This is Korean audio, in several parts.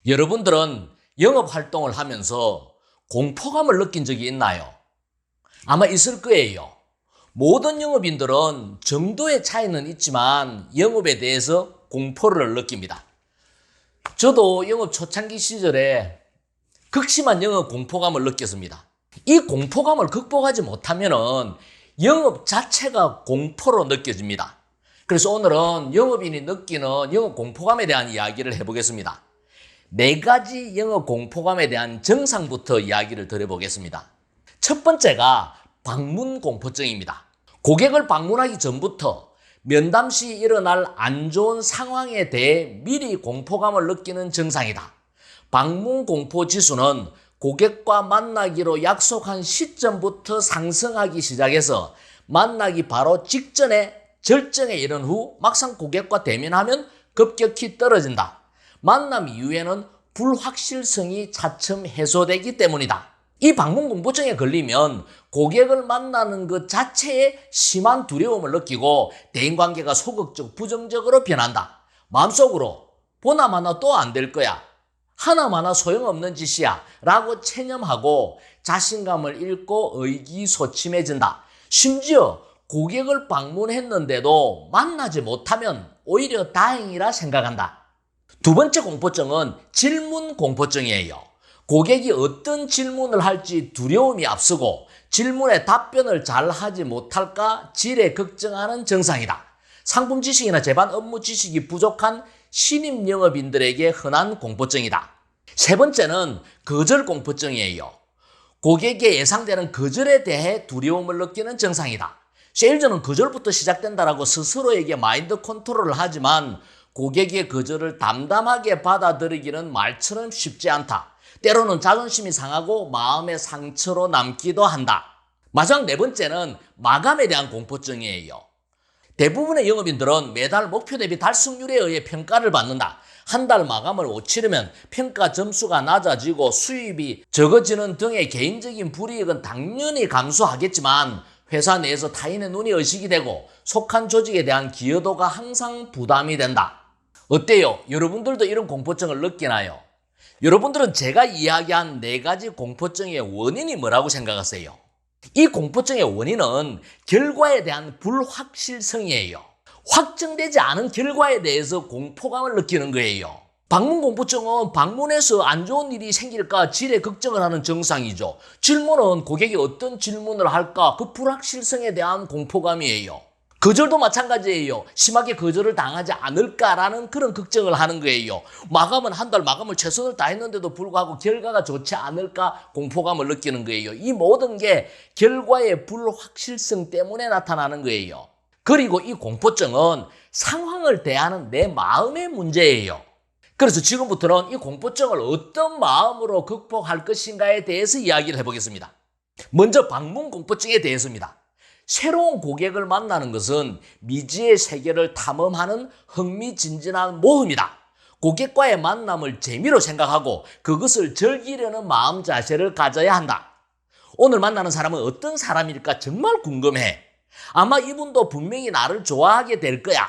여러분들은 영업 활동을 하면서 공포감을 느낀 적이 있나요? 아마 있을 거예요. 모든 영업인들은 정도의 차이는 있지만 영업에 대해서 공포를 느낍니다. 저도 영업 초창기 시절에 극심한 영업 공포감을 느꼈습니다. 이 공포감을 극복하지 못하면 영업 자체가 공포로 느껴집니다. 그래서 오늘은 영업인이 느끼는 영업 공포감에 대한 이야기를 해보겠습니다. 4가지 영업 공포감에 대한 증상부터 이야기를 드려보겠습니다. 첫 번째가 방문 공포증입니다. 고객을 방문하기 전부터 면담 시 일어날 안 좋은 상황에 대해 미리 공포감을 느끼는 증상이다. 방문 공포 지수는 고객과 만나기로 약속한 시점부터 상승하기 시작해서 만나기 바로 직전에 절정에 이른 후 막상 고객과 대면하면 급격히 떨어진다. 만남 이후에는 불확실성이 차츰 해소되기 때문이다. 이 방문 공포증에 걸리면 고객을 만나는 것 자체에 심한 두려움을 느끼고 대인관계가 소극적, 부정적으로 변한다. 마음속으로 보나마나 또 안 될 거야, 하나마나 소용없는 짓이야 라고 체념하고 자신감을 잃고 의기소침해진다. 심지어 고객을 방문했는데도 만나지 못하면 오히려 다행이라 생각한다. 두 번째 공포증은 질문 공포증이에요. 고객이 어떤 질문을 할지 두려움이 앞서고 질문에 답변을 잘 하지 못할까 지레 걱정하는 증상이다. 상품 지식이나 제반 업무 지식이 부족한 신입 영업인들에게 흔한 공포증이다. 세 번째는 거절 공포증이에요. 고객의 예상되는 거절에 대해 두려움을 느끼는 증상이다. 세일즈는 거절부터 시작된다라고 스스로에게 마인드 컨트롤을 하지만 고객의 거절을 담담하게 받아들이기는 말처럼 쉽지 않다. 때로는 자존심이 상하고 마음의 상처로 남기도 한다. 마지막 4번째는 마감에 대한 공포증이에요. 대부분의 영업인들은 매달 목표 대비 달성률에 의해 평가를 받는다. 한 달 마감을 못 치르면 평가 점수가 낮아지고 수입이 적어지는 등의 개인적인 불이익은 당연히 감수하겠지만 회사 내에서 타인의 눈이 의식이 되고 속한 조직에 대한 기여도가 항상 부담이 된다. 어때요? 여러분들도 이런 공포증을 느끼나요? 여러분들은 제가 이야기한 4가지 공포증의 원인이 뭐라고 생각하세요? 이 공포증의 원인은 결과에 대한 불확실성이에요. 확정되지 않은 결과에 대해서 공포감을 느끼는 거예요. 방문 공포증은 방문해서 안 좋은 일이 생길까 지레 걱정을 하는 증상이죠. 질문은 고객이 어떤 질문을 할까 그 불확실성에 대한 공포감이에요. 거절도 마찬가지예요. 심하게 거절을 당하지 않을까라는 그런 걱정을 하는 거예요. 마감은 한 달 마감을 최선을 다했는데도 불구하고 결과가 좋지 않을까 공포감을 느끼는 거예요. 이 모든 게 결과의 불확실성 때문에 나타나는 거예요. 그리고 이 공포증은 상황을 대하는 내 마음의 문제예요. 그래서 지금부터는 이 공포증을 어떤 마음으로 극복할 것인가에 대해서 이야기를 해보겠습니다. 먼저 방문 공포증에 대해서입니다. 새로운 고객을 만나는 것은 미지의 세계를 탐험하는 흥미진진한 모험이다. 고객과의 만남을 재미로 생각하고 그것을 즐기려는 마음 자세를 가져야 한다. 오늘 만나는 사람은 어떤 사람일까 정말 궁금해. 아마 이분도 분명히 나를 좋아하게 될 거야.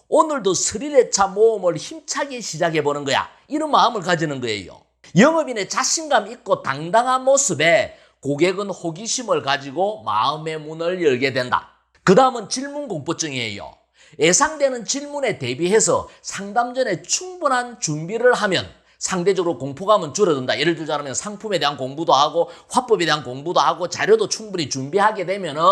오늘도 스릴에 차 모험을 힘차게 시작해보는 거야. 이런 마음을 가지는 거예요. 영업인의 자신감 있고 당당한 모습에 고객은 호기심을 가지고 마음의 문을 열게 된다. 그 다음은 질문 공포증이에요. 예상되는 질문에 대비해서 상담 전에 충분한 준비를 하면 상대적으로 공포감은 줄어든다. 예를 들자면 상품에 대한 공부도 하고 화법에 대한 공부도 하고 자료도 충분히 준비하게 되면은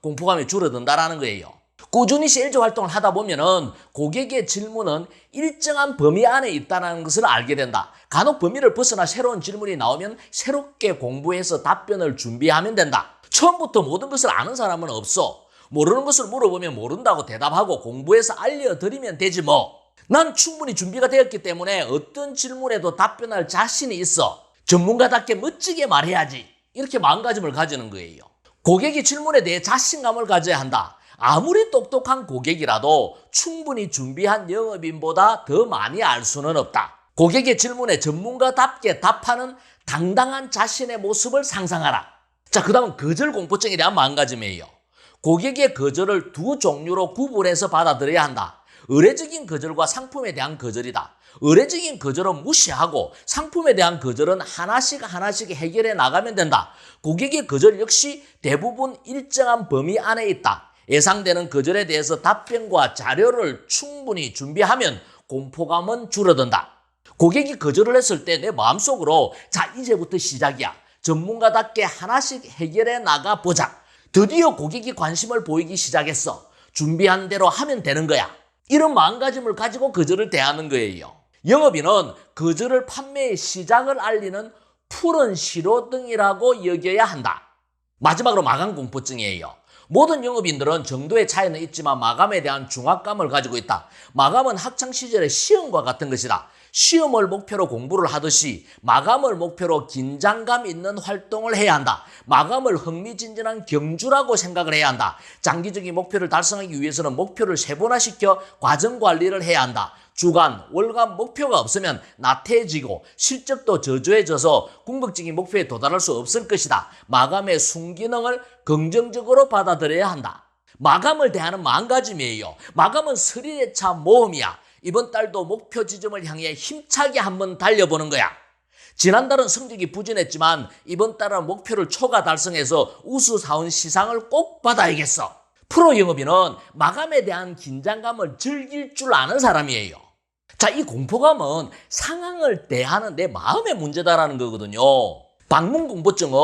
공포감이 줄어든다라는 거예요. 꾸준히 세일즈 활동을 하다 보면은 고객의 질문은 일정한 범위 안에 있다는 것을 알게 된다. 간혹 범위를 벗어나 새로운 질문이 나오면 새롭게 공부해서 답변을 준비하면 된다. 처음부터 모든 것을 아는 사람은 없어. 모르는 것을 물어보면 모른다고 대답하고 공부해서 알려드리면 되지 뭐. 난 충분히 준비가 되었기 때문에 어떤 질문에도 답변할 자신이 있어. 전문가답게 멋지게 말해야지. 이렇게 마음가짐을 가지는 거예요. 고객의 질문에 대해 자신감을 가져야 한다. 아무리 똑똑한 고객이라도 충분히 준비한 영업인보다 더 많이 알 수는 없다. 고객의 질문에 전문가답게 답하는 당당한 자신의 모습을 상상하라. 자, 그 다음은 거절 공포증에 대한 마음가짐이에요. 고객의 거절을 2 종류로 구분해서 받아들여야 한다. 의례적인 거절과 상품에 대한 거절이다. 의례적인 거절은 무시하고 상품에 대한 거절은 하나씩 해결해 나가면 된다. 고객의 거절 역시 대부분 일정한 범위 안에 있다. 예상되는 거절에 대해서 답변과 자료를 충분히 준비하면 공포감은 줄어든다. 고객이 거절을 했을 때 내 마음속으로 자, 이제부터 시작이야. 전문가답게 하나씩 해결해 나가 보자. 드디어 고객이 관심을 보이기 시작했어. 준비한 대로 하면 되는 거야. 이런 마음가짐을 가지고 거절을 대하는 거예요. 영업인은 거절을 판매의 시작을 알리는 푸른 신호등이라고 여겨야 한다. 마지막으로 마감 공포증이에요. 모든 영업인들은 정도의 차이는 있지만 마감에 대한 중압감을 가지고 있다. 마감은 학창시절의 시험과 같은 것이다. 시험을 목표로 공부를 하듯이 마감을 목표로 긴장감 있는 활동을 해야 한다. 마감을 흥미진진한 경주라고 생각을 해야 한다. 장기적인 목표를 달성하기 위해서는 목표를 세분화시켜 과정 관리를 해야 한다. 주간, 월간 목표가 없으면 나태해지고 실적도 저조해져서 궁극적인 목표에 도달할 수 없을 것이다. 마감의 순기능을 긍정적으로 받아들여야 한다. 마감을 대하는 마음가짐이에요. 마감은 스릴에 찬 모험이야. 이번 달도 목표 지점을 향해 힘차게 한번 달려보는 거야. 지난달은 성적이 부진했지만 이번 달은 목표를 초과 달성해서 우수사원 시상을 꼭 받아야겠어. 프로 영업인은 마감에 대한 긴장감을 즐길 줄 아는 사람이에요. 자, 이 공포감은 상황을 대하는 내 마음의 문제다라는 거거든요. 방문 공포증은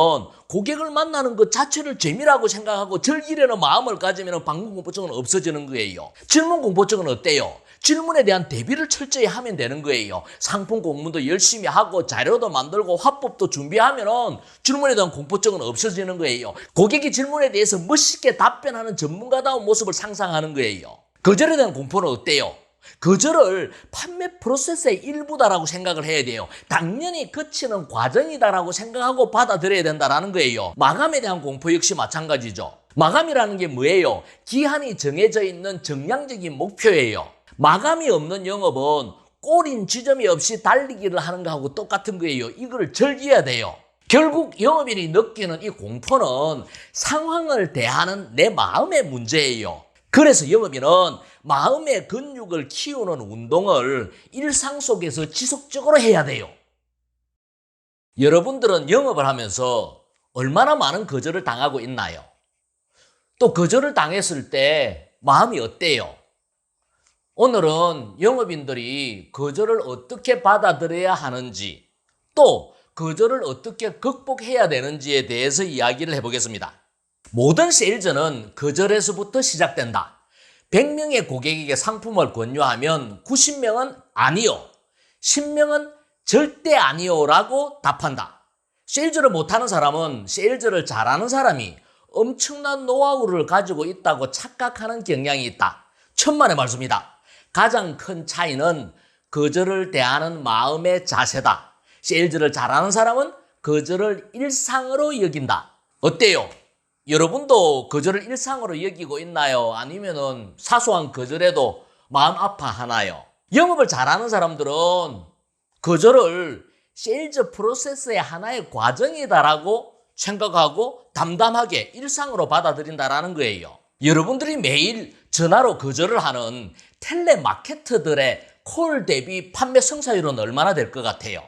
고객을 만나는 것 자체를 재미라고 생각하고 즐기려는 마음을 가지면 방문 공포증은 없어지는 거예요. 질문 공포증은 어때요? 질문에 대한 대비를 철저히 하면 되는 거예요. 상품 공부도 열심히 하고 자료도 만들고 화법도 준비하면 질문에 대한 공포증은 없어지는 거예요. 고객이 질문에 대해서 멋있게 답변하는 전문가다운 모습을 상상하는 거예요. 거절에 대한 공포는 어때요? 거절을 판매 프로세스의 일부다라고 생각을 해야 돼요. 당연히 거치는 과정이다라고 생각하고 받아들여야 된다는 거예요. 마감에 대한 공포 역시 마찬가지죠. 마감이라는 게 뭐예요? 기한이 정해져 있는 정량적인 목표예요. 마감이 없는 영업은 꼬린 지점이 없이 달리기를 하는 거하고 똑같은 거예요. 이걸 즐겨야 돼요. 결국 영업인이 느끼는 이 공포는 상황을 대하는 내 마음의 문제예요. 그래서 영업인은 마음의 근육을 키우는 운동을 일상 속에서 지속적으로 해야 돼요. 여러분들은 영업을 하면서 얼마나 많은 거절을 당하고 있나요? 또 거절을 당했을 때 마음이 어때요? 오늘은 영업인들이 거절을 어떻게 받아들여야 하는지, 또 거절을 어떻게 극복해야 되는지에 대해서 이야기를 해보겠습니다. 모든 세일즈는 거절에서부터 시작된다. 100명의 고객에게 상품을 권유하면 90명은 아니요, 10명은 절대 아니요 라고 답한다. 세일즈를 못하는 사람은 세일즈를 잘하는 사람이 엄청난 노하우를 가지고 있다고 착각하는 경향이 있다. 천만의 말씀이다. 가장 큰 차이는 거절을 대하는 마음의 자세다. 세일즈를 잘하는 사람은 거절을 일상으로 여긴다. 어때요? 여러분도 거절을 일상으로 여기고 있나요? 아니면은 사소한 거절에도 마음 아파하나요? 영업을 잘하는 사람들은 거절을 세일즈 프로세스의 하나의 과정이다라고 생각하고 담담하게 일상으로 받아들인다라는 거예요. 여러분들이 매일 전화로 거절을 하는 텔레마케터들의 콜 대비 판매 성사율은 얼마나 될 것 같아요?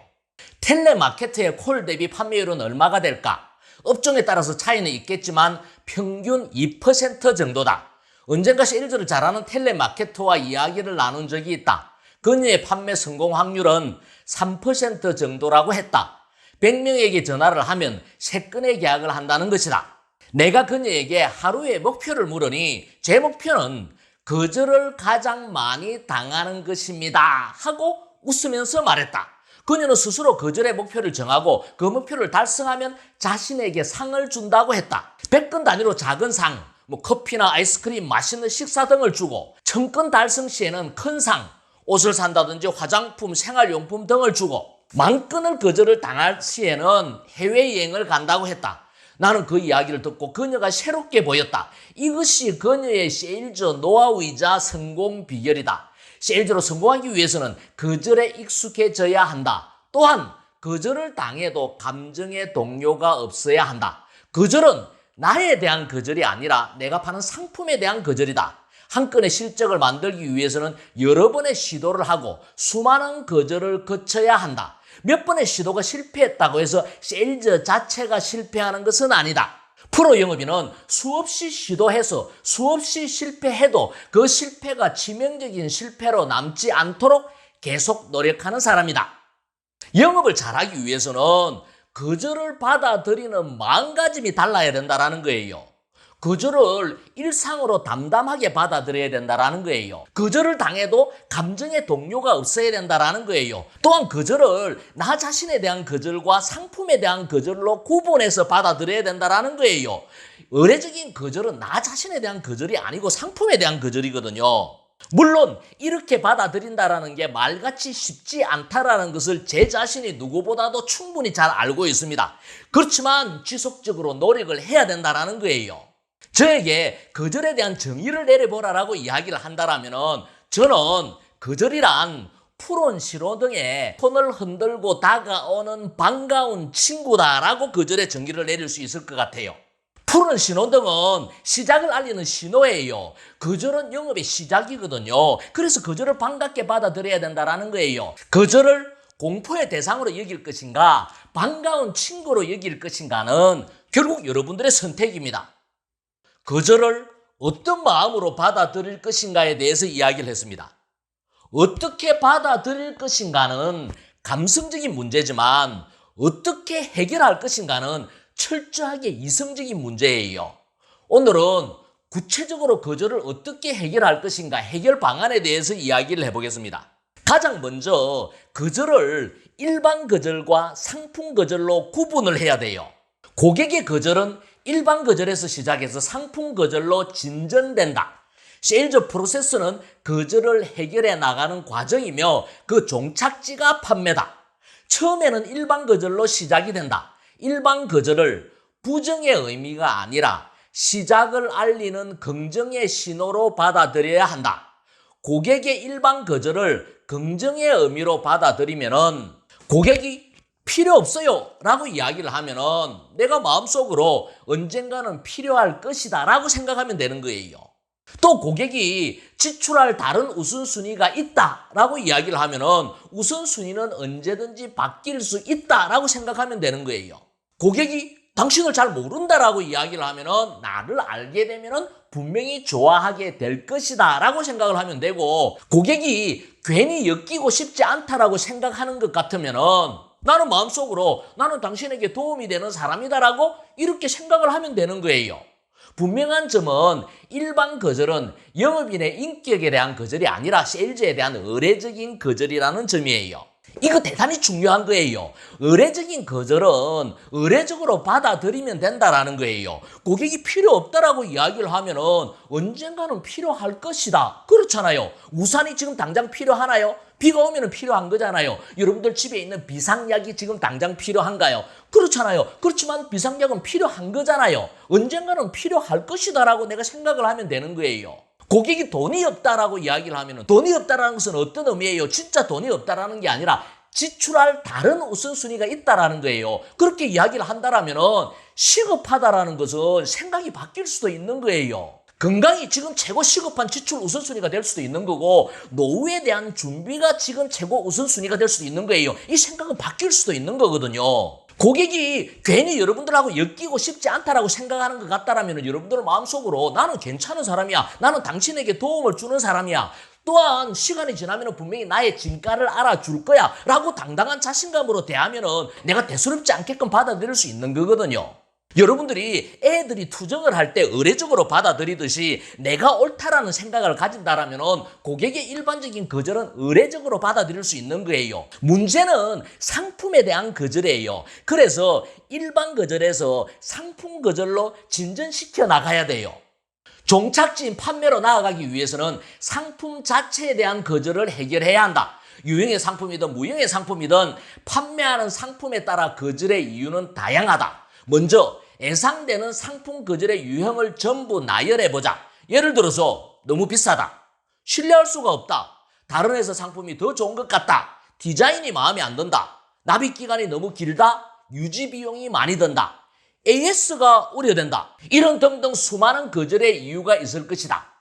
텔레마케터의 콜 대비 판매율은 얼마가 될까? 업종에 따라서 차이는 있겠지만 평균 2% 정도다. 언젠가 세일즈를 잘하는 텔레마케터와 이야기를 나눈 적이 있다. 그녀의 판매 성공 확률은 3% 정도라고 했다. 100명에게 전화를 하면 3건의 계약을 한다는 것이다. 내가 그녀에게 하루의 목표를 물으니 제 목표는 거절을 가장 많이 당하는 것입니다 하고 웃으면서 말했다. 그녀는 스스로 거절의 목표를 정하고 그 목표를 달성하면 자신에게 상을 준다고 했다. 100건 단위로 작은 상, 커피나 아이스크림, 맛있는 식사 등을 주고 1000건 달성 시에는 큰 상, 옷을 산다든지 화장품, 생활용품 등을 주고 10,000건을 거절을 당할 시에는 해외여행을 간다고 했다. 나는 그 이야기를 듣고 그녀가 새롭게 보였다. 이것이 그녀의 세일즈 노하우이자 성공 비결이다. 세일즈로 성공하기 위해서는 거절에 익숙해져야 한다. 또한 거절을 당해도 감정의 동요가 없어야 한다. 거절은 나에 대한 거절이 아니라 내가 파는 상품에 대한 거절이다. 한 건의 실적을 만들기 위해서는 여러 번의 시도를 하고 수많은 거절을 거쳐야 한다. 몇 번의 시도가 실패했다고 해서 세일즈 자체가 실패하는 것은 아니다. 프로 영업인은 수없이 시도해서 수없이 실패해도 그 실패가 치명적인 실패로 남지 않도록 계속 노력하는 사람이다. 영업을 잘하기 위해서는 거절을 받아들이는 마음가짐이 달라야 된다는 거예요. 거절을 일상으로 담담하게 받아들여야 된다는 거예요. 거절을 당해도 감정의 동요가 없어야 된다는 거예요. 또한 거절을 나 자신에 대한 거절과 상품에 대한 거절로 구분해서 받아들여야 된다는 거예요. 의례적인 거절은 나 자신에 대한 거절이 아니고 상품에 대한 거절이거든요. 물론 이렇게 받아들인다는 게 말같이 쉽지 않다라는 것을 제 자신이 누구보다도 충분히 잘 알고 있습니다. 그렇지만 지속적으로 노력을 해야 된다는 거예요. 저에게 거절에 대한 정의를 내려보라라고 이야기를 한다면 저는 거절이란 푸른 신호등에 손을 흔들고 다가오는 반가운 친구다라고 거절의 정의를 내릴 수 있을 것 같아요. 푸른 신호등은 시작을 알리는 신호예요. 거절은 영업의 시작이거든요. 그래서 거절을 반갑게 받아들여야 된다는 거예요. 거절을 공포의 대상으로 여길 것인가 반가운 친구로 여길 것인가는 결국 여러분들의 선택입니다. 거절을 어떤 마음으로 받아들일 것인가에 대해서 이야기를 했습니다. 어떻게 받아들일 것인가는 감성적인 문제지만 어떻게 해결할 것인가는 철저하게 이성적인 문제예요. 오늘은 구체적으로 거절을 어떻게 해결할 것인가 해결 방안에 대해서 이야기를 해보겠습니다. 가장 먼저 거절을 일반 거절과 상품 거절로 구분을 해야 돼요. 고객의 거절은 일반 거절에서 시작해서 상품 거절로 진전된다. 세일즈 프로세스는 거절을 해결해 나가는 과정이며 그 종착지가 판매다. 처음에는 일반 거절로 시작이 된다. 일반 거절을 부정의 의미가 아니라 시작을 알리는 긍정의 신호로 받아들여야 한다. 고객의 일반 거절을 긍정의 의미로 받아들이면은 고객이 필요 없어요 라고 이야기를 하면은 내가 마음속으로 언젠가는 필요할 것이다 라고 생각하면 되는 거예요. 또 고객이 지출할 다른 우선순위가 있다 라고 이야기를 하면은 우선순위는 언제든지 바뀔 수 있다 라고 생각하면 되는 거예요. 고객이 당신을 잘 모른다라고 이야기를 하면은 나를 알게 되면은 분명히 좋아하게 될 것이다 라고 생각을 하면 되고, 고객이 괜히 엮이고 싶지 않다라고 생각하는 것 같으면은 나는 마음속으로 나는 당신에게 도움이 되는 사람이다라고 이렇게 생각을 하면 되는 거예요. 분명한 점은 일반 거절은 영업인의 인격에 대한 거절이 아니라 세일즈에 대한 의례적인 거절이라는 점이에요. 이거 대단히 중요한 거예요. 의례적인 거절은 의례적으로 받아들이면 된다라는 거예요. 고객이 필요 없다라고 이야기를 하면은 언젠가는 필요할 것이다. 그렇잖아요. 우산이 지금 당장 필요하나요? 비가 오면 필요한 거잖아요. 여러분들 집에 있는 비상약이 지금 당장 필요한가요? 그렇잖아요. 그렇지만 비상약은 필요한 거잖아요. 언젠가는 필요할 것이다라고 내가 생각을 하면 되는 거예요. 고객이 돈이 없다라고 이야기를 하면 돈이 없다라는 것은 어떤 의미예요? 진짜 돈이 없다라는 게 아니라 지출할 다른 우선순위가 있다라는 거예요. 그렇게 이야기를 한다라면 시급하다라는 것은 생각이 바뀔 수도 있는 거예요. 건강이 지금 최고 시급한 지출 우선순위가 될 수도 있는 거고, 노후에 대한 준비가 지금 최고 우선순위가 될 수도 있는 거예요. 이 생각은 바뀔 수도 있는 거거든요. 고객이 괜히 여러분들하고 엮이고 싶지 않다라고 생각하는 것 같다라면 여러분들 마음속으로 나는 괜찮은 사람이야. 나는 당신에게 도움을 주는 사람이야. 또한 시간이 지나면 분명히 나의 진가를 알아줄 거야 라고 당당한 자신감으로 대하면은 내가 대수롭지 않게끔 받아들일 수 있는 거거든요. 여러분들이 애들이 투정을 할 때 의례적으로 받아들이듯이 내가 옳다라는 생각을 가진다라면 고객의 일반적인 거절은 의례적으로 받아들일 수 있는 거예요. 문제는 상품에 대한 거절이에요. 그래서 일반 거절에서 상품 거절로 진전시켜 나가야 돼요. 종착지인 판매로 나아가기 위해서는 상품 자체에 대한 거절을 해결해야 한다. 유형의 상품이든 무형의 상품이든 판매하는 상품에 따라 거절의 이유는 다양하다. 먼저 예상되는 상품 거절의 유형을 전부 나열해보자. 예를 들어서 너무 비싸다, 신뢰할 수가 없다, 다른 회사 상품이 더 좋은 것 같다, 디자인이 마음에 안 든다, 납입기간이 너무 길다, 유지비용이 많이 든다, AS가 우려된다. 이런 등등 수많은 거절의 이유가 있을 것이다.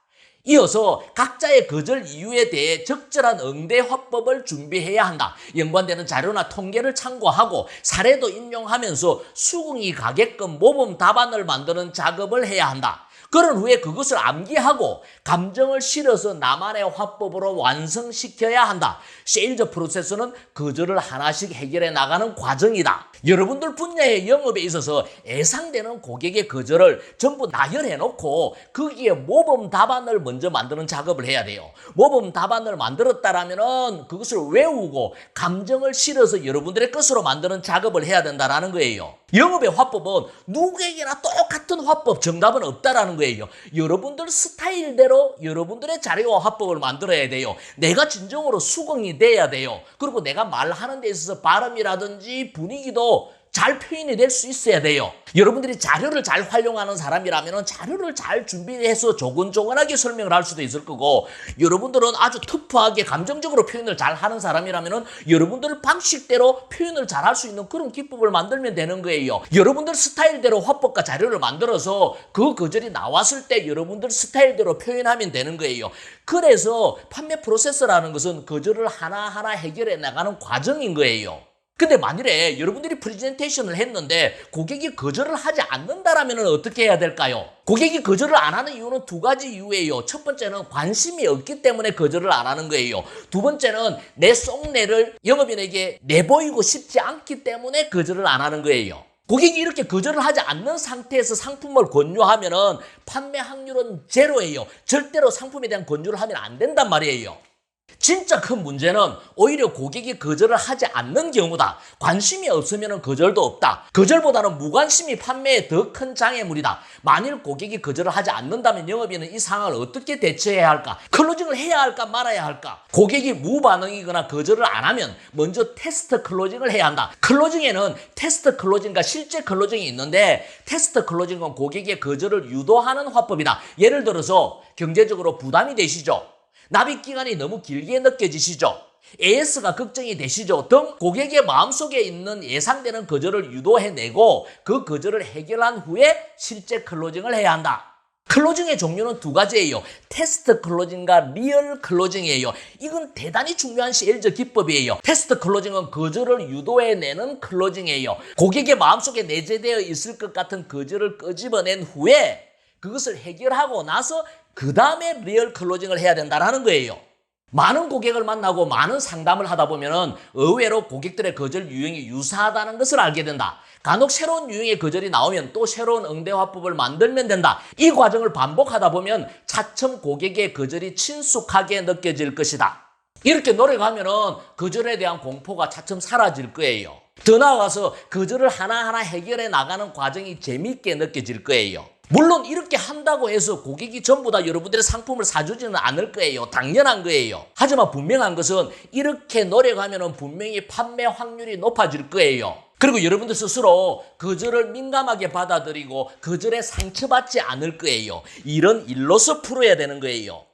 이어서 각자의 거절 이유에 대해 적절한 응대 화법을 준비해야 한다. 연관되는 자료나 통계를 참고하고 사례도 인용하면서 수긍이 가게끔 모범 답안을 만드는 작업을 해야 한다. 그런 후에 그것을 암기하고 감정을 실어서 나만의 화법으로 완성시켜야 한다. 세일즈 프로세스는 거절을 하나씩 해결해 나가는 과정이다. 여러분들 분야의 영업에 있어서 예상되는 고객의 거절을 전부 나열해 놓고 거기에 모범 답안을 먼저 만드는 작업을 해야 돼요. 모범 답안을 만들었다라면은 그것을 외우고 감정을 실어서 여러분들의 것으로 만드는 작업을 해야 된다라는 거예요. 영업의 화법은 누구에게나 똑같은 화법, 정답은 없다라는 거예요. 여러분들 스타일대로 여러분들의 자료와 화법을 만들어야 돼요. 내가 진정으로 수긍이 돼야 돼요. 그리고 내가 말하는 데 있어서 발음이라든지 분위기도 잘 표현이 될 수 있어야 돼요. 여러분들이 자료를 잘 활용하는 사람이라면 자료를 잘 준비해서 조근조근하게 설명을 할 수도 있을 거고, 여러분들은 아주 터프하게 감정적으로 표현을 잘 하는 사람이라면 여러분들 방식대로 표현을 잘 할 수 있는 그런 기법을 만들면 되는 거예요. 여러분들 스타일대로 화법과 자료를 만들어서 그 거절이 나왔을 때 여러분들 스타일대로 표현하면 되는 거예요. 그래서 판매 프로세스라는 것은 거절을 하나하나 해결해 나가는 과정인 거예요. 근데 만일에 여러분들이 프레젠테이션을 했는데 고객이 거절을 하지 않는다라면 어떻게 해야 될까요? 고객이 거절을 안 하는 이유는 두 가지 이유예요. 첫 번째는 관심이 없기 때문에 거절을 안 하는 거예요. 두 번째는 내 속내를 영업인에게 내보이고 싶지 않기 때문에 거절을 안 하는 거예요. 고객이 이렇게 거절을 하지 않는 상태에서 상품을 권유하면은 판매 확률은 제로예요. 절대로 상품에 대한 권유를 하면 안 된단 말이에요. 진짜 큰 문제는 오히려 고객이 거절을 하지 않는 경우다. 관심이 없으면 거절도 없다. 거절보다는 무관심이 판매에 더 큰 장애물이다. 만일 고객이 거절을 하지 않는다면 영업인은 이 상황을 어떻게 대처해야 할까? 클로징을 해야 할까 말아야 할까? 고객이 무반응이거나 거절을 안 하면 먼저 테스트 클로징을 해야 한다. 클로징에는 테스트 클로징과 실제 클로징이 있는데, 테스트 클로징은 고객의 거절을 유도하는 화법이다. 예를 들어서 경제적으로 부담이 되시죠? 납입 기간이 너무 길게 느껴지시죠? AS가 걱정이 되시죠? 등 고객의 마음속에 있는 예상되는 거절을 유도해내고 그 거절을 해결한 후에 실제 클로징을 해야 한다. 클로징의 종류는 두 가지예요. 테스트 클로징과 리얼 클로징이에요. 이건 대단히 중요한 세일즈 기법이에요. 테스트 클로징은 거절을 유도해내는 클로징이에요. 고객의 마음속에 내재되어 있을 것 같은 거절을 끄집어낸 후에 그것을 해결하고 나서 그 다음에 리얼 클로징을 해야 된다는 거예요. 많은 고객을 만나고 많은 상담을 하다 보면 의외로 고객들의 거절 유형이 유사하다는 것을 알게 된다. 간혹 새로운 유형의 거절이 나오면 또 새로운 응대 화법을 만들면 된다. 이 과정을 반복하다 보면 차츰 고객의 거절이 친숙하게 느껴질 것이다. 이렇게 노력하면 거절에 대한 공포가 차츰 사라질 거예요. 더 나아가서 거절을 하나하나 해결해 나가는 과정이 재미있게 느껴질 거예요. 물론 이렇게 한다고 해서 고객이 전부 다 여러분들의 상품을 사주지는 않을 거예요. 당연한 거예요. 하지만 분명한 것은 이렇게 노력하면 분명히 판매 확률이 높아질 거예요. 그리고 여러분들 스스로 거절을 민감하게 받아들이고 거절에 상처받지 않을 거예요. 이런 일로서 풀어야 되는 거예요.